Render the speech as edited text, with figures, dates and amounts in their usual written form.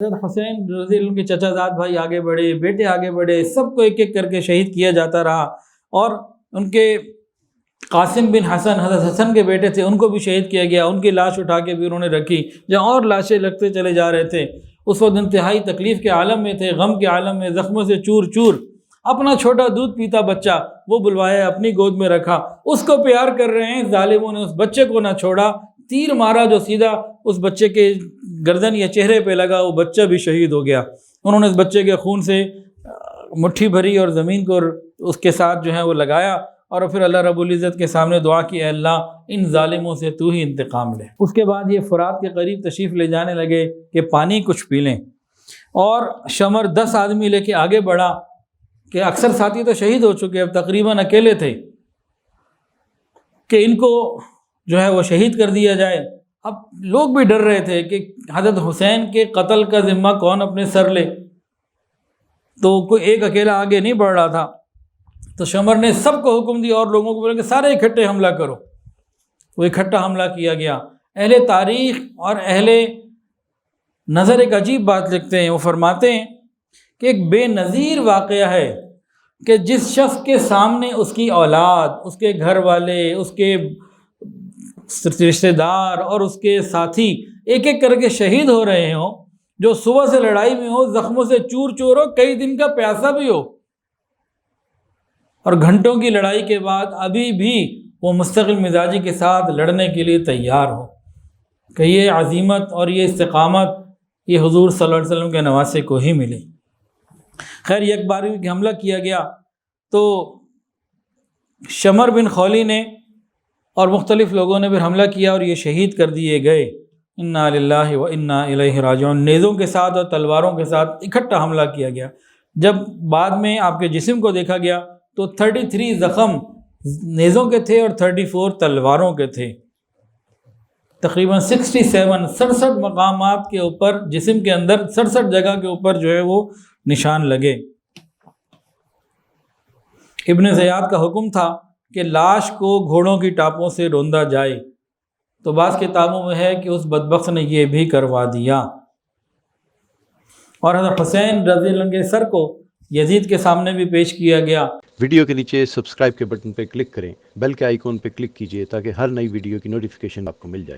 حضرت حسین رضی اللہ عنہ کے چچا زاد بھائی آگے بڑھے، بیٹے آگے بڑھے، سب کو ایک ایک کر کے شہید کیا جاتا رہا، اور ان کے قاسم بن حسن، حضرت حسن کے بیٹے تھے، ان کو بھی شہید کیا گیا، ان کی لاش اٹھا کے بھی انہوں نے رکھی، جہاں اور لاشیں لگتے چلے جا رہے تھے۔ اس وقت انتہائی تکلیف کے عالم میں تھے، غم کے عالم میں، زخموں سے چور چور۔ اپنا چھوٹا دودھ پیتا بچہ وہ بلوایا، اپنی گود میں رکھا، اس کو پیار کر رہے ہیں، ظالموں نے اس بچے کو نہ چھوڑا، تیر مارا جو سیدھا اس بچے کے گردن یا چہرے پہ لگا، وہ بچہ بھی شہید ہو گیا۔ انہوں نے اس بچے کے خون سے مٹھی بھری اور زمین کو اس کے ساتھ جو ہے وہ لگایا، اور پھر اللہ رب العزت کے سامنے دعا کی، اے اللہ ان ظالموں سے تو ہی انتقام لے۔ اس کے بعد یہ فرات کے قریب تشریف لے جانے لگے کہ پانی کچھ پی لیں، اور شمر 10 آدمی لے کے آگے بڑھا کہ اکثر ساتھی تو شہید ہو چکے، اب تقریباً اکیلے تھے کہ ان کو جو ہے وہ شہید کر دیا جائے۔ اب لوگ بھی ڈر رہے تھے کہ حضرت حسین کے قتل کا ذمہ کون اپنے سر لے، تو کوئی ایک اکیلا آگے نہیں بڑھ رہا تھا۔ تو شمر نے سب کو حکم دیا اور لوگوں کو بولا کہ سارے اکٹھے حملہ کرو۔ وہ اکٹھا حملہ کیا گیا۔ اہل تاریخ اور اہل نظر ایک عجیب بات لکھتے ہیں، وہ فرماتے ہیں کہ ایک بے نظیر واقعہ ہے کہ جس شخص کے سامنے اس کی اولاد، اس کے گھر والے، اس کے رشتہ دار اور اس کے ساتھی ایک ایک کر کے شہید ہو رہے ہوں، جو صبح سے لڑائی میں ہو، زخموں سے چور چور ہو، کئی دن کا پیاسا بھی ہو، اور گھنٹوں کی لڑائی کے بعد ابھی بھی وہ مستقل مزاجی کے ساتھ لڑنے کے لیے تیار ہو، کہ یہ عزیمت اور یہ استقامت یہ حضور صلی اللہ علیہ وسلم کے نواسے کو ہی ملی۔ خیر، ایک بار حملہ کیا گیا تو شمر بن خولی نے اور مختلف لوگوں نے پھر حملہ کیا اور یہ شہید کر دیے گئے۔ انا للہ و انا الیہ راجعون، نیزوں کے ساتھ اور تلواروں کے ساتھ اکٹھا حملہ کیا گیا۔ جب بعد میں آپ کے جسم کو دیکھا گیا تو 33 زخم نیزوں کے تھے اور 34 تلواروں کے تھے، تقریباً 67 مقامات کے اوپر جسم کے اندر 67 جگہ کے اوپر جو ہے وہ نشان لگے۔ ابن زیاد کا حکم تھا کہ لاش کو گھوڑوں کی ٹاپوں سے روندا جائے، تو بعض کتابوں میں ہے کہ اس بدبخت نے یہ بھی کروا دیا، اور حضرت حسین رضی اللہ عنہ کے سر کو یزید کے سامنے بھی پیش کیا گیا۔ ویڈیو کے نیچے سبسکرائب کے بٹن پہ کلک کریں، بیل کے آئیکن پہ کلک کیجئے تاکہ ہر نئی ویڈیو کی نوٹیفیکیشن آپ کو مل جائے۔